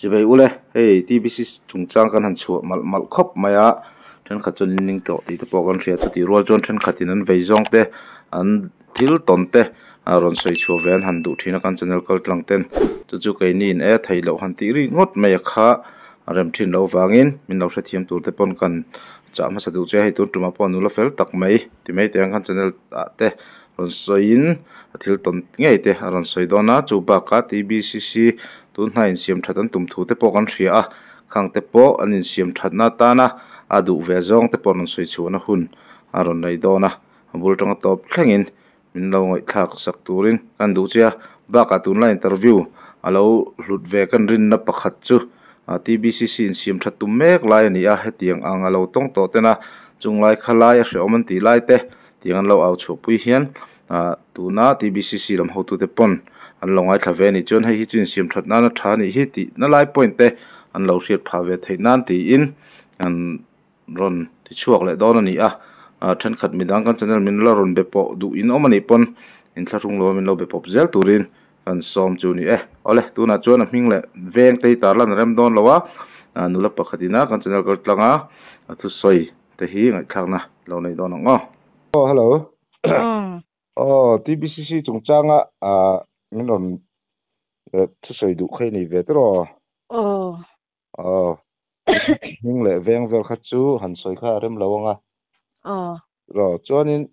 chỉ vậy ule hey TBC chung chang kan han chu mal mal khop maya then khat chon ning to ti te pawh kan hria chu ti rual chon then khatin an vei zawng te an thil ton te ron soi chu ven han du thina kan channel kal tlang ten chu kai ni in e thei lo han ti ri ngot mai kha rem thin lo wangin min lo hra thiam tur te pon kan cha ma sa du che hei tur tuma pon nu la fel tak mai ti mai te ang kan channel te ron soin thil ton ngei te ron soi dona chu ba ka TBCC tun hnain siam thatan tum thu te pawh kan hria a khang te pawh an in siam thatna tana adu ve zawng te pawh an soi chhuana hun aron nei dona bul tanga top thlengin min lo ngoi thak sak turin kan du chia ba ka tun la interview alo hlut ve kan rin na pakhat chu TBCC in siam that tum mek lai ani a hetiang ang alo tong to tena chung lai khalai a hre oman ti lai te tiang an lo au chho pui hian tuna TBCC lam ho tu te pon an longai thave ni chon hei hi chin siam that na tha ni hi ti na lai point te an lo hriat pha ve thei nan ti in an ron ti chuak le don ani a then khat midang kan channel min la ron be po du in omani pon in thlathung lo min lo be pop zel turin kan som chu ni ole tuna chon a hming le veng te tar lan rem don lowa nula pakhatina kan channel kal tlanga thu soi te hi ngai thakna lo nei don ngo oh hello TBCC chung changa min ron thu soi du khai ni ve tro hming le veng vel kha chu han soi kha rem lawanga ro chuanin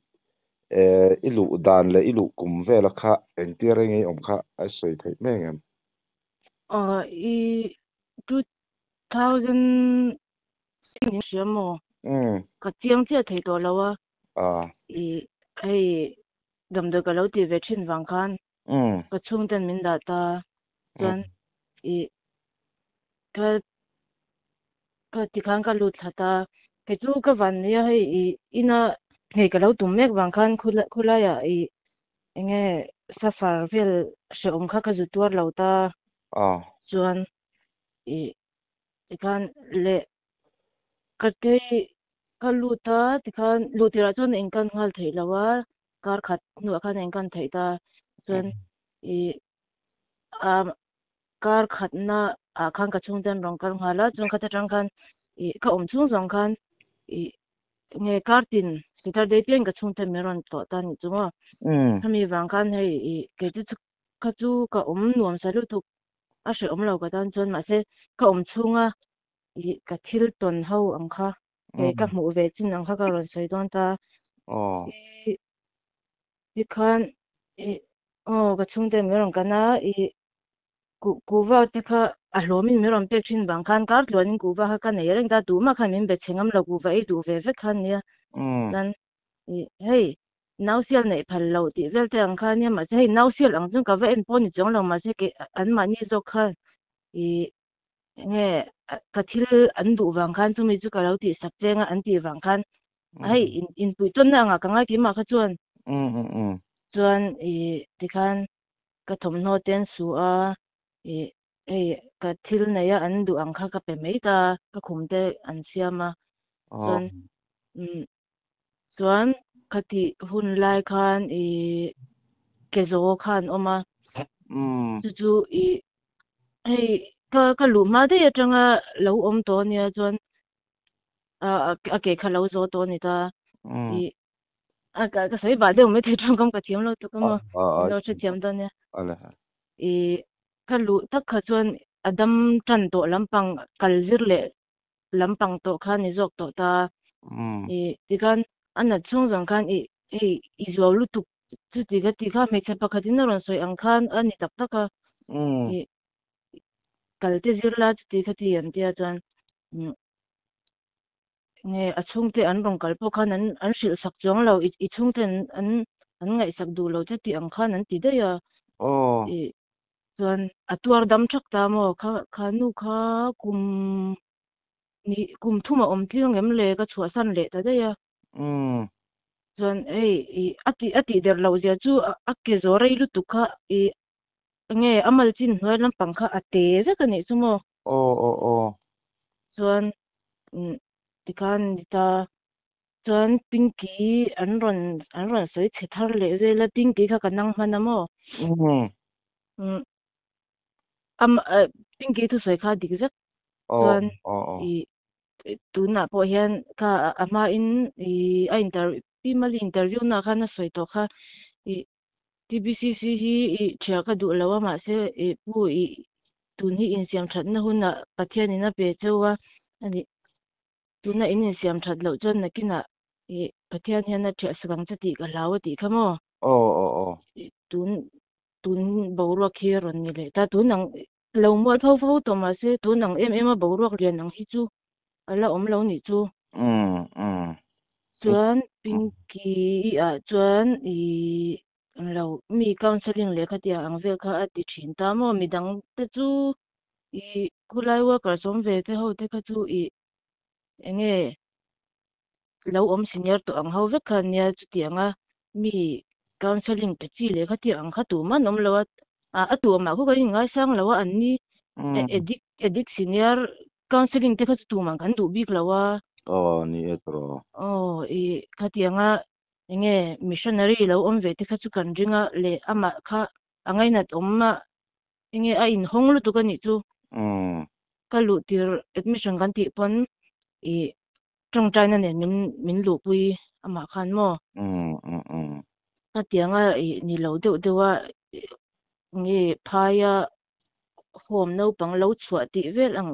ilu dan le ilu kum vela kha engtiareng ei om kha ai soi thei mengem i 2000 siamo ka chiang che thei to lawa i ai damda ka lo ti ve thin wang khan ka chung ten min da ta chuan i ka ti khan ka lut thata ke chu ka van ya hei i ina hei ka lo tum mek wang khan khula ya i enge safar vel se om kha ka zu tuar lo ta chuan i khan le ka te ka luta ti khan lutira chuan eng kan ngal thei lawa kar khat nu khan eng kan thei ta chuan i kar khat na khan ka chung ten rong kar ngala chuan kha ta tang khan i ka om chung zong khan i nge kartin Saturday ten ka chung ten meron to ta ni chunga khami wang khan hei i ke chu ka chu ka om nuam sa lu thuk a hre om lo ka tan chuan ma se ka om chunga i ka thil ton ho ang kha e ka mu ve chin ang kha ka ron soi don ta i khan i ka chung ten meron kana i kuwa te kha a hlomin meron pek thin bang khan kar tluanin kuwa kha ka nei reng ta tu ma khan min be chengam lo kuwa ei du ve ve khan nia nan hei nausial nei phal lo ti vel te ang khan nia ma hei nausial ang chung ka ve en pon ni chong lo ma se ke an ma ni zo kha i nge ka thil an du wang khan chu mi chu ka lo ti sak chenga an ti wang khan hei in pui ton na nga ka ngai ti ma kha chuan chuan i ti khan ka thom no ten su a ei ka thil nei a an du ang kha ka pe mai ta ka khum te an siama chuan khati hun lai khan i ke zo khan oma chu i hei ka lu ma de atanga lo om to nia chuan a ke kha lo zo to ni ta i ka sai ba de me the thong kam ka thiam lo to ka mo lo che thiam da nia i ka lu tak kha chuan adam tan to lampang kalzir le lampang to khan ni zok to ta i tikan ana chung zang khan i zo lu tu chu ti kha me che pakhatin ron soi ang khan ani tak taka i kalte zirla chu ti kha ti an tia chuan nge a chung te an rong kal po khan an hril sak chong lo i chung ten an ngai sak du lo che ti ang khan an ti de ya i chuan atuar dam thak ta mo kha nu kha kum thuma om tling em le ka chua san le ta de ya chuan ei ati der lo zia chu a ke zo rei lu tu kha i nge amal chin hnuai lampang kha ate ve ka ni chu mo chuan ti khan ta chuan pinki an ron soi che thar le zela pinki kha kanang hmana mo pinky tu soi kha dik zak chuan i tuna po hian kha ama in i a interview na kha na soi to kha i TBCC hi i thia ka du lawa ma se i pu i tun hi in siam that na hun na pathian in a pe chewa ani tuna in siam that lo chon na kina i pathian hian na thia sakang chati ka lawa ti khamo tun boruak hi ron ni le ta tun nang lo mo tho to ma se tun nang em a boruak lian nang hi chu ala om lo ni chu chuan pinky a chuan i lo mi counseling le khatia ang vel kha ati thin ta mo midang te chu i kulai worker som ve te ho te kha chu i enge lo om senior to ang ho vek kha nia chu ti anga mi counseling te chi le khatia ang kha tu man om lo a tu ma khu ka ngai sang lo an ni edik senior counseling te kha tu man kan du bik lo wa ni etro i khatia nga enge missionary lo om ve te kha chu kan ringa le ama kha angai nat omma enge a in hong lu tu ka ni chu ka lu tir admission kan ti pon i trong china ne min lu pui ama khan mo khatia nga i ni lo de wa nge phaya hom no pang lo chua ti vel ang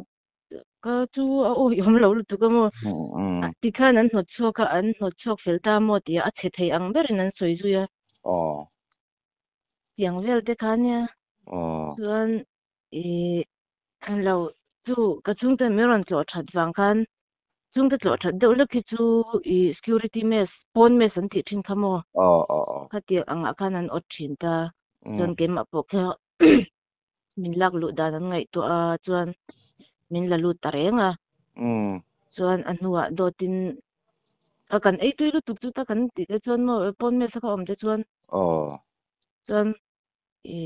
ka chu a o yom lo tu ka mo ti kha nan hot chok ka an hot chok fel ta mo ti a che thei ang ber nan soi zu ya yang vel te kha nia chuan e an lo chu ka chung te meron cho that wang khan chung te cho that de lo ki chu i security mes pon mes an ti thin kha mo kha ti ang a khan an ot thin ta chuan ke ma po kha min lak lu da nan ngai to a chuan min la lu tarenga chuan an huwa do tin a kan ei tu lu tuk tu ta kan ti te chuan mo pon me sa ka om te chuan chuan i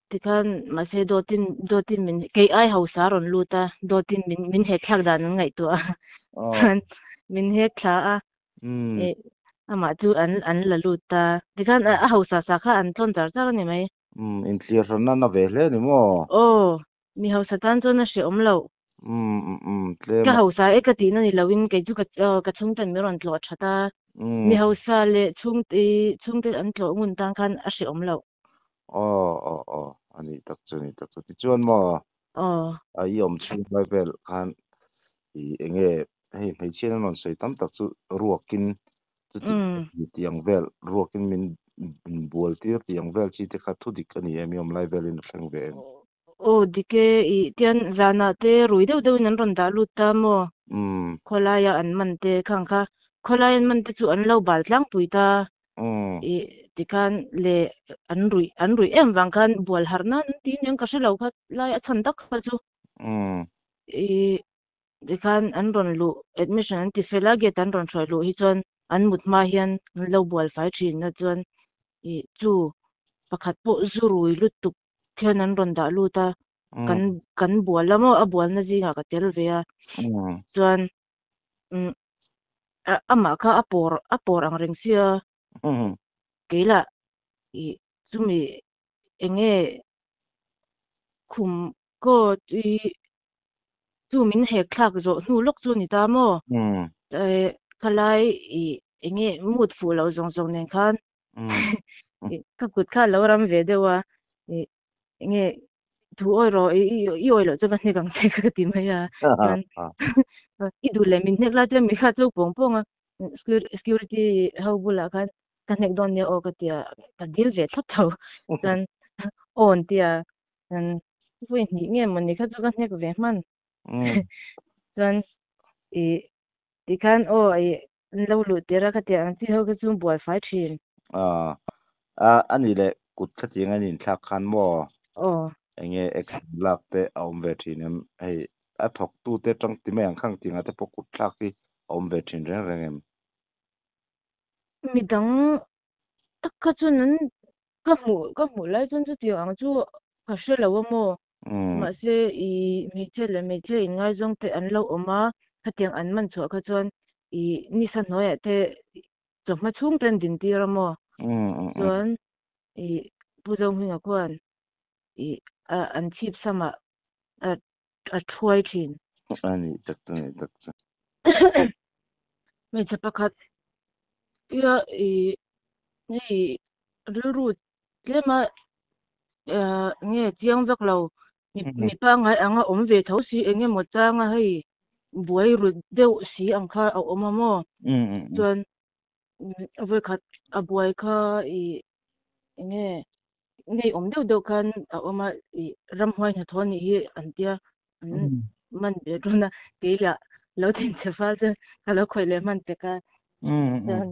tikhan ma se do tin min ke ai ho sa ron lu ta do tin min he thak da nan ngai to a chuan min he thla a e ama chu an la lu ta tikhan a ho sa kha an thon tar tar ni mai in clear ron na ve hle ni mo mi ho satan cho na she om lo ka ho sa e ka ti na ni lawin ke chu ka chung tan mi ron tlo thata mi ho sa le chung te an tlo ngun tang khan a she om lo ani tak chu ti chuan mo ai om chung lai vel khan i enge hei mei chen non sei tam tak chu ruakin chu tiang vel ruakin min bual tir tiang vel chi te kha thu dik ani em yom lai vel in thleng ve dike i tian zana te rui deuh nan ron da lut ta mo kholaya an man te khang kha kholai an man te chu an lo bal tlang pui ta i tikhan le an rui em wang khan bual harna ti nyang ka shelo kha lai a chan dak kha chu i tikhan an ron lu admission an ti fela get an ron throi lu hi chuan an mut ma hian lo bual fai thin na chuan i chu pakhat po zurui lutuk thian an ron da lu ta kan bual lamo a bual na zinga ka tel ve a chuan ama kha apor ang reng sia keila i chumi enge khum ko i chu min he khlak zo hnu lok chu ni ta mo khalai i enge mut fu lo zong nen khan ka kut kha lo ram ve dewa enge thu oi ro i oi lo chu ka ne kang te ka ti mai a i du le min nek la te mi kha chu pong a security ho bula khan ka nek don ne o ka tia ka dil ve thot tho dan on tia dan vui ni nge mon ni kha chu ka nek ve man dan i ti khan ai lo lu te ra ka tia an ti ho ka chu buai fai thin ani le kut kha ti nga nin thak khan mo enge lak te om ve thin em hei a thok tu te tang ti me ang khang ti nga te po kut thak ki om ve thin reng em midang tak kha chu nan ka mu lai chun chu ti ang chu ka shela wa mo ma se i me che in ngai jong te an lo oma khatiang an man chho kha chuan i ni sa noi te choma chung ten din ti ra mo chuan i pu jong hinga kwan i an chip sama a thuai thin ani tak chu me chapakat ya ni ruru lema nge chiang vak lo mi pa ngai anga om ve tho si enge mo changa hei buai ru deuh si ang kha a oma mo chuan voi khat a buai kha nge ngay om deuh khan a oma ram hoi na thon hi an tia man be runa ke la lo tin che fa chuan a lo khoi le man te ka chuan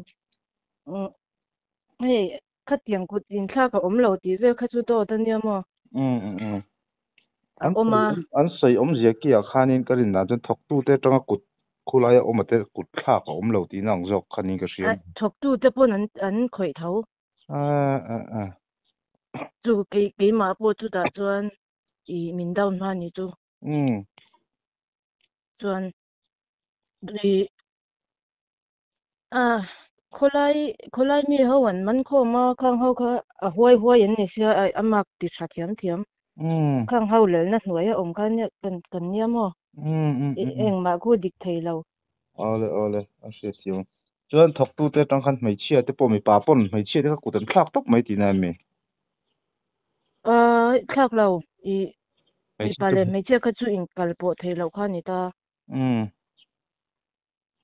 hei kha tiang kut in thla ka om lo ti vel kha chu to ta nia mo an sei om zia ki a khanin karin na chen thok tu te tanga kut khulai a om te kut thla ka om lo ti nang jok khanin ka hriam thok tu te pon an khoi tho chu ke ma po chu da chuan min down ma ni chu chuan kholai mi ho an man kho ma khang ho kha a huai an ni sia amak ti tha thiam khang ho le na hnuai a om khan kan nia mo eng ma ko dik thei lo ole a hriat thiam chuan thok tu te tang khan mai chia te po mi pa pon mai chia te ka kutan thlak tok mai ti na mi thlak lo mi pa le mai chia kha chu in kal po thei lo kha ni ta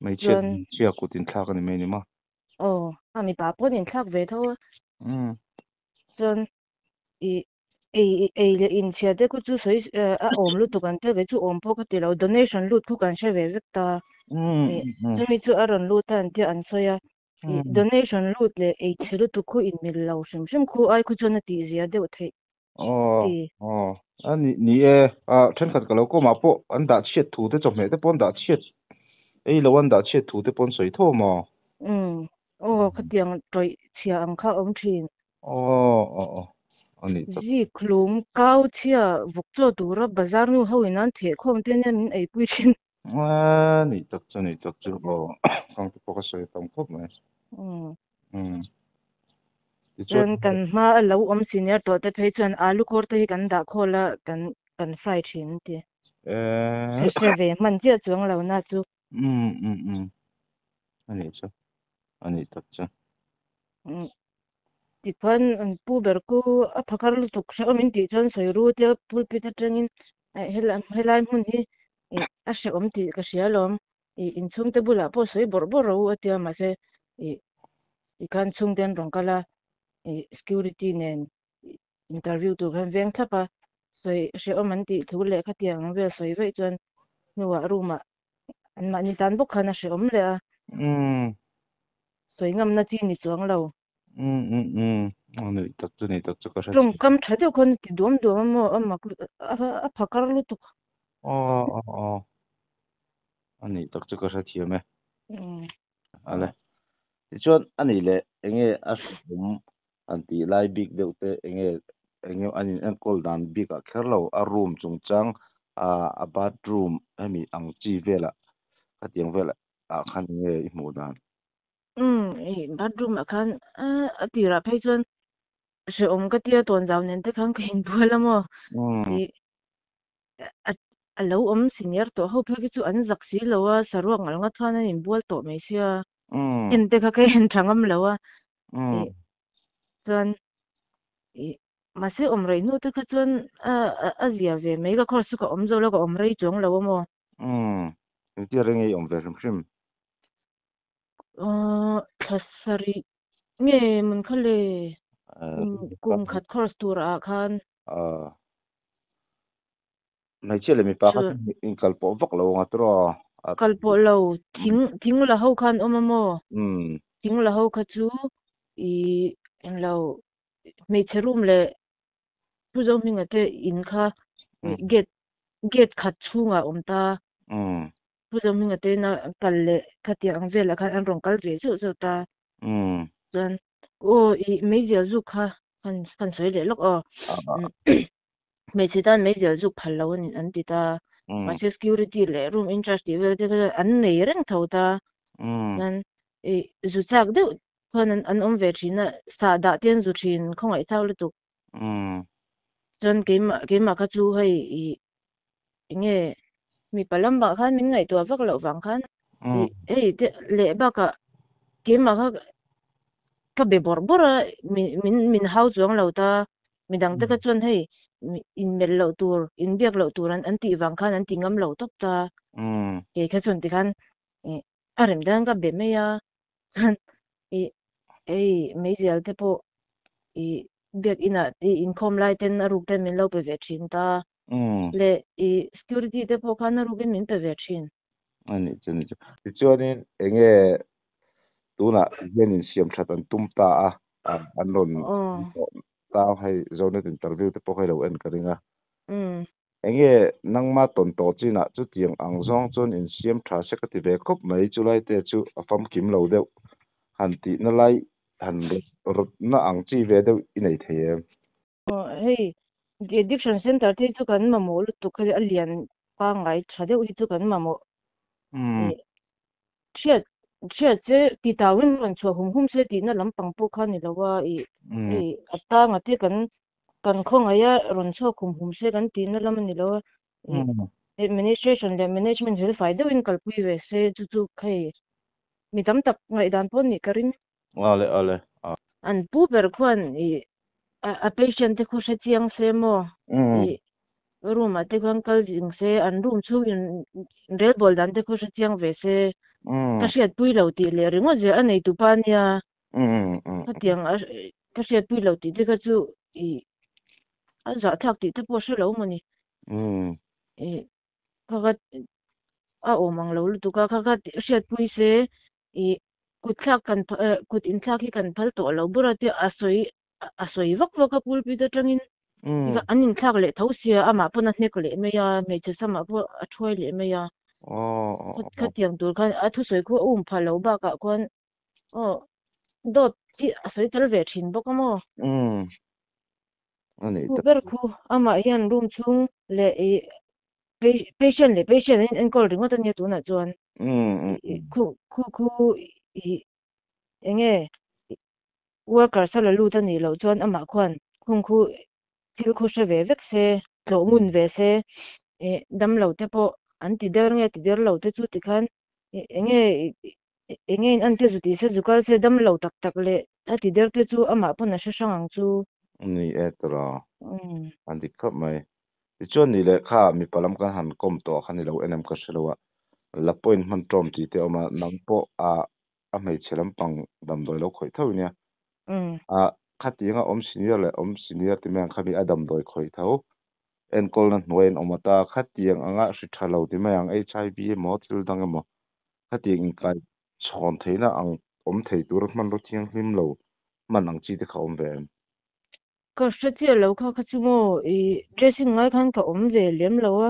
mai chia kutin thlak ani mai ni ma mi pa pon in thlak ve tho chuan le in chia te ku chu soi a om lu tu kan te ve chu om po ka ti lo donation lu thu kan she ve vek ta mi chu aron lu tan ti an soya donation lu le thilu tu khu in mil lo shim khu ai khu chona ti zia de thei ni then khat ka lo ko ma po an da chiat thu te chom me te pon da chiat ei lo an da chiat thu te pon soi tho mo khatiang toi chia ang kha om thin ani ji klum kau chia vuk cho tura bazar nu ho inan the khom te nen ei pui thin ni tak chu kang te ko soi tam khop mai chuan kan ma lo om senior to te thei chuan alu kor te kan da khola kan fry thin ti se ve man chia chuang lo na chu ani tak chu ti phan an pu ber ku a phakar lu tuk se om in ti chuan soi ru te pulpit atangin helai mun hi a se om ti ka sia lom in chung te bula po soi bor ro atia ma se kan chung den rong kala security nen interview tu kan veng thapa soi se om an ti thu le kha tiang ve soi ve chuan nuwa ruma an ma ni tan bok khana se om le a soi ngam na chi ni chuang lo ani tak chu ka tlung kam thade kon ti dom mo amma a phakar lu tu ani tak chu ka thiame ale chuan ani le enge a anti lai big deuh te enge ani an kol dan big a kherlo a room chung chang a bathroom ami ang chi vela katiang vela a khan nge I mu dan bathroom a khan a tira phei chuan se om ka tia ton jaw nen te khang khin buala mo a lo om senior to ho phei chu an zak si lo a sarwang al nga thana in bual to mai sia en te kha ke hen thangam lo a chuan ma se om rei nu te kha chuan a zia ve mai ka khor su ka om zo lo ka om rei chong lo mo ti renge om ve hrim thasari nge mun khale kum khat khor tur a khan mai chele mi pa kha in kalpo vak lo nga tro kalpo lo thing la ho khan oma mo thing la ho kha chu en lo me cherum le pu zo mi nga te in kha get khat chunga om ta pu zo mi nga te na kal le khati ang vela khan an rong kal ve chu ta chuan me zia zu kha kan soi le lok me chitan me zia zu phal lo an ti ta ma security le room in charge ti ve te an nei reng tho ta nan zu chak de khan an om ve thina sa da ten zu thin khongai chau lu tu chuan keimah kha chu hei nge mi palamba khan min ngai tua vak lo wang khan hei le baka keimah ka be bora min hau chuang lo ta midang te ka chuan hei in mel lo tur in biak lo tur an ti wang khan an ti ngam lo tok ta ke kha chuan ti khan arem dan ka be me ya ei meizial te po biak ina income lai ten aruk ten min lo pe ve thin ta le security te po khan aruk min pe ve thin ani chuni chu chuanin enge tuna hianin siam that an tum ta an ron ta hai zone interview te po hai lo en karinga enge nangma ton to china chu tiang ang zong chon in siam tha se ka ti ve khop mai chulai te chu afam kim lo deuh han ti na lai han rut na ang chi ve deuh inei theem hei addiction center te chu kan mamo lu tu kha alian pa ngai thade u chu kan mamo chiat che ti tawin ron chho hum se ti na lampang po kha ni lawa atta nga te kan khong aya ron chho hum se kan ti na lam ni lawa administration le management hel faida win kalpui ve se chu khai mi tam tak ngai dan pon ni karin ale an pu ber khwan a patient te khu se chiang se mo room a te khang kal jing se an room chu in rel bol dan te khu se chiang ve se ka siat pui lo ti le ringo je anei tu pa nia ka tiang ka siat pui lo ti te ka chu a za thak ti te po se lo mo ni ka a omang lo lu tu ka siat pui se kut in thak hi kan phal to lo bura te asoi vak ka pul pi da tangin ka anin thak le tho sia ama puna hnek le me ya me che sama po a thoi le me ya ka tiang tur khan a thu soi khu phalo ba ka kon dot ti asoi tel ve thin bok mo ani ku ber khu ama hian room chung le patient in call ringo ta ne tu na chuan khu enge worker sala lu ta ni lo chuan ama khwan khung khu thil khu se ve vek se lo mun ve se dam lo te po an ti der lo te chu ti khan enge an te zu ti se zukal se dam lo tak le a ti der te chu ama pon na sang ang chu ni etra an dik khap mai ti chuan ni le kha mi palam kan han kom to khani lo enem ka shlowa la point man tom ti te oma nang po a mei chelam pang dam doi lo khoi thau nia khatinga om senior ti mang khami adam doi khoi thau en kol na noen omata khatiang anga ri thalo ti mang hiv mo til dang mo khatiang in kai chon theina ang om thei tur man ro thiang hlim lo man ang chi te khom ve ka shati lo kha chu mo dressing ngai khan ka om ve lem lo a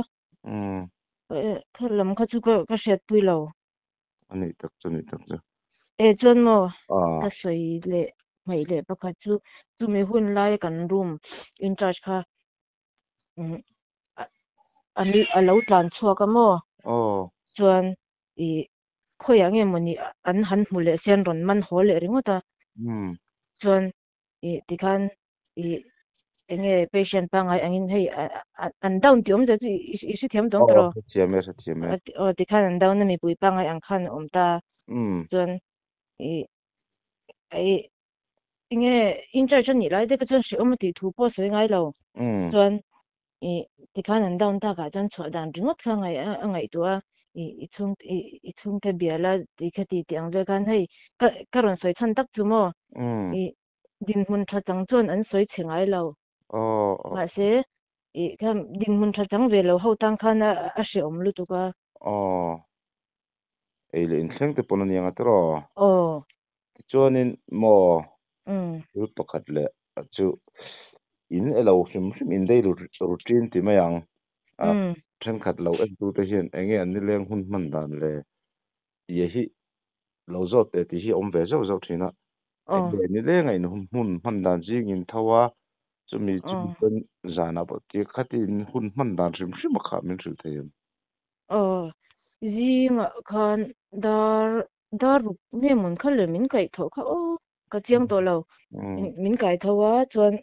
khalam kha chu ka shet pui lo ani tak chu chuan mo ka soi le mai le pakha chu me hun lai kan room in charge kha ani alo tlan chua ka mo chuan khoi ange moni an han mule sen ron man hol ringo ta chuan tikhan enge patient pa ngai angin hei an down ti om ja chi isi thiam dong tro thiame tikhan an down na mi pui pa ngai ang khan om ta chuan enge in charge ni lai de ka chuan si om ti thu po se ngai lo chuan tikhan an down ta ka chuan chho dan ringot kha ngai tua i chung te biala ti khati tiang ve kan hei ka ron soi chan tak chu mo din mun tha chang chuan an soi chengai lo ma se kam din mun tha chang ve lo ho tang khan a she om lu tu ka le in thleng te pon ani anga tro chuanin mo ru pakhat le chu in elo hrim in dei routine ti mayang then khat lo en tu te hian enge an ni leng hun man dan le ye hi lo zot te ti hi om ve zo thina ni le ngai nu hun man dan jing in thawa chumi pen zana ba ti khatin hun man dan hrim kha min thil theim zinga khan dar nge mun khale min kai tho kha ka chiang to lo min kai thawa chuan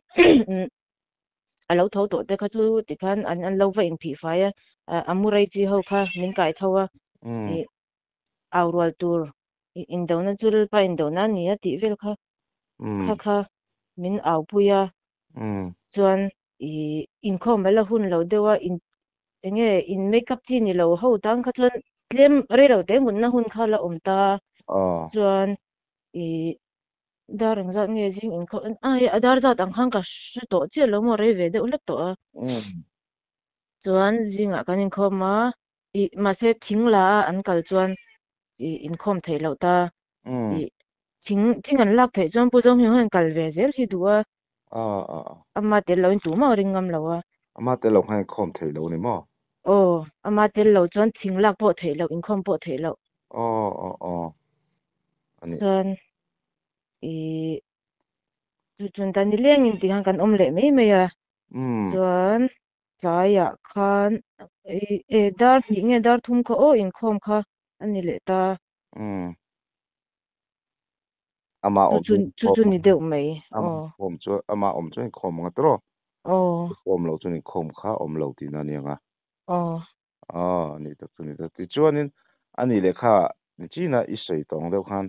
alo thâu to te kha chu ti khan an lo va in phi fa ya amurai chi ho kha min kai thawa e awrwal tur in do na chul pa in do na ni a ti vel kha kha min aw puya chuan in khom bala hun lo dewa in enge in makeup chi ni lo ho tang kha chuan tlem re lo te mun na hun kha la om ta chuan dareng za nge jing in kho ai adar za tang khang ka shi to che lo mo re ve de ulak to a chuan jinga kan in khom ma ma se thing la an kal chuan in khom thei lo ta thing an lak thei chuan pu jong hi han kal ve zel hi duwa ama tel lo in tu ma ringam lo a ama tel lo khan khom thei lo ni mo ama tel lo chuan thing lak po thei lo in khom po thei lo ani chuan chun tan ni leng in ti kan om le mai mai a chuan tlaiah khan dar hi nge dar thum kha in khom kha ani le ta ama om chu ni deuh mai om chu ama om chu khom nga tro khom lo chu ni khom kha om lo ti na ni nga ni ta ti chuanin ani le kha ni china i sei tong deuh khan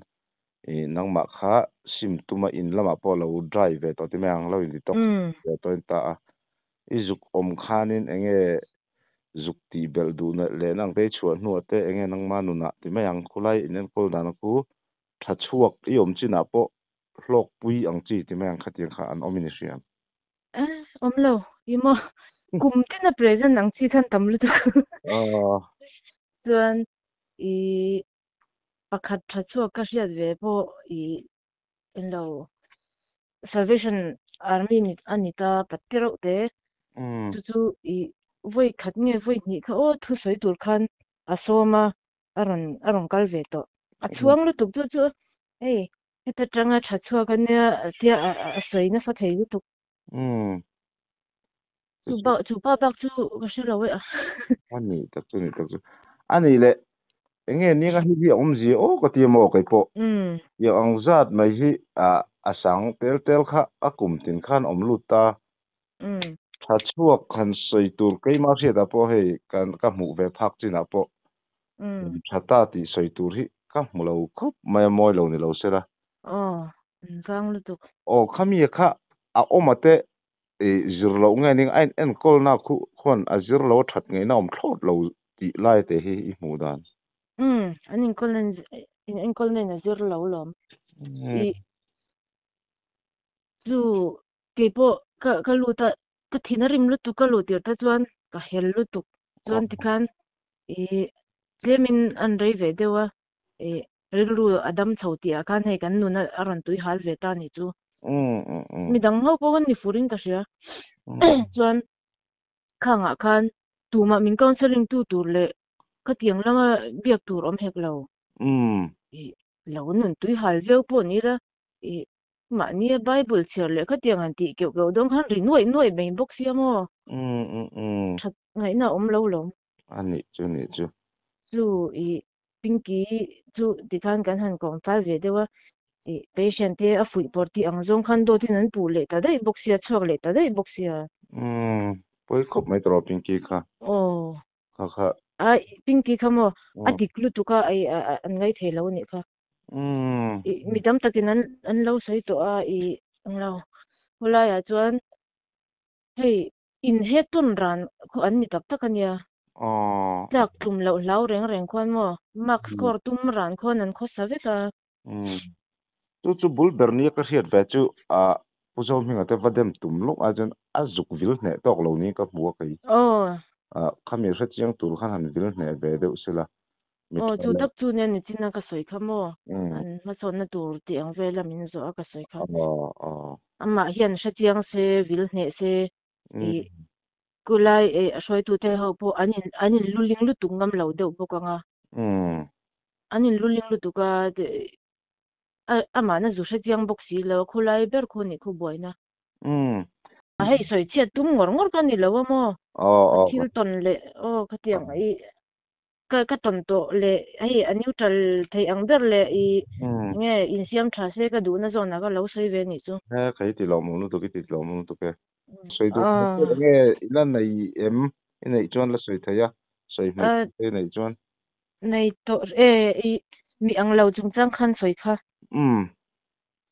nangma kha sim tuma in lama po lo drive to ti mang lo in tok to in ta izuk om khanin enge zuk ti bel du na le nang te chuan nu te enge nang ma nu na ti mayang khulai inen kol dan ku tha chuak i om china po hlok pui ang chi ti mayang khatin kha an omini siam om lo imo kum te na present ang chi than tam lu tu chuan pakhat tha chuak ka hriat ve po in lo Salvation Army ni anita patero te chu voi khat nge voi ni kha thu soi tur khan asoma aron kal ve to chuang lu tuk chu eta tanga tha chua kan ne tia soi na sa thei lu tuk chu pa bak chu ka shi lo we ani tak chu ani le enge ni ga hi om ji ka ti mo kai po yo ang zat mai hi asang tel kha akum tin khan om lu ta tha chuak khan soi tur kai ma se da po hei kan ka mu ve phak china po thata ti soi tur hi ka mu lo khop mai moi lo ni lo se la vang lu tuk khami kha a omate zir lo nge ning en kol na khu khon a zir lo that nge na om thlot lo ti lai te hi i mu dan anin kol nen a zir lo lom chu ke po ka lu ta ka thinarim lu tu ka lu tir ta chuan ka hel lu tu chuan ti khan lemin an rei ve dewa rilru adam chhoti a khan hei kan nu na aron tui hal ve ta ni chu mi dang ho po ni furin ka sia chuan khanga khan tuma min counseling tu tur le ka tiang lama biak tur om hek lo lo nun tui hal veu po ni ra ma ni bible chher le ka tiang an ti keu dong han ri noi mai bok sia mo that ngai na om lo lom ani chu pinky chu ti khan kan han kom fal ve dewa patient te a fui por ti ang zong khan do tin an pu le ta dai bok sia chok le ta dai bok sia poi khop mai tro pinky kha kha pinky khamo adik lu tu ka ai an ngai thelo ni kha midam takin an lo sai to ang lo hola ya chuan hei in he tun ran ko an ni tak takania tak tum lo lau reng khuan mo max score tum ran khon an kho save ka chu bul berni ka hiat ve chu puzo minga te vadem tum lo ajan azuk vil ne tok lo ni ka buwa kai khami hra chiang tur khan han vil ne ve de usela chu tak chu ne ni china ka soi khamo an ma son na tur ti ang vela min zo ka soi kha amma hian hra chiang se vil ne se kulai soi tu te ho po anin luling lu tungam lo deuh bawk anga anin luling lu tuka ama na zu hre chiang bok si lo khulai ber khu ni khu boina hei soi chiat tum ngor ka ni lo mo thil ton le ka tiang ka ton to le ai a neutral thei ang ber le i nge in siam tha se ka du na zona ka lo sei ve ni chu cái thì lo mu tu cái thì lo mu tu cái soi tu nghe là này em này chuan là soi thấy à soi này này chuan nei to i mi ang lo chung chang khan soi kha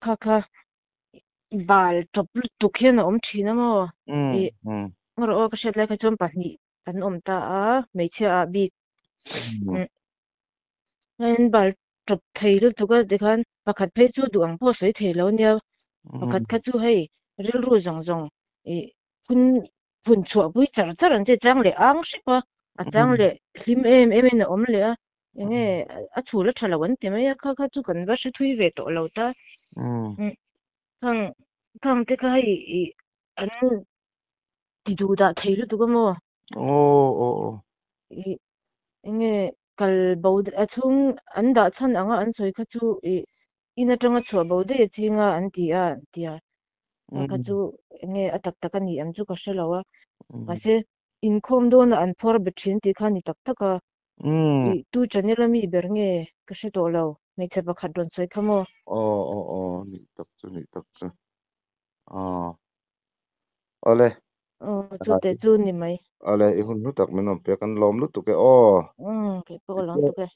kha bal top tu khen om thina mo i ngor o ka shet le ka chom pa ni an om ta a mei che a bi nên bal top thei lu tu ka de khan pakhat phei chu du ang po soi thei lo nia pakhat kha chu hei ril ru zong zong i phun chua bui char char an che chang le ang shipa a chang le hlim em na om le a nge a chu la thala wan te mai kha kha chu kan ba shi thui ve to lo ta thang te ka hei an ti du da thei lu tu ka mo i nge kal bod a chung an da chan anga an soi kha chu i ina tanga chua bode chinga an tia ka chu nge atak tak ani am chu ka shelawa ka se in khom don an for bethin ti khani tak taka i tu chanela mi ber nge ka she to lo me che ba khadon soi khamo ni tak chu ole chu te chu ni mai ole i hun nu tak menom pe kan lom lu tu ke ke po lom tu ke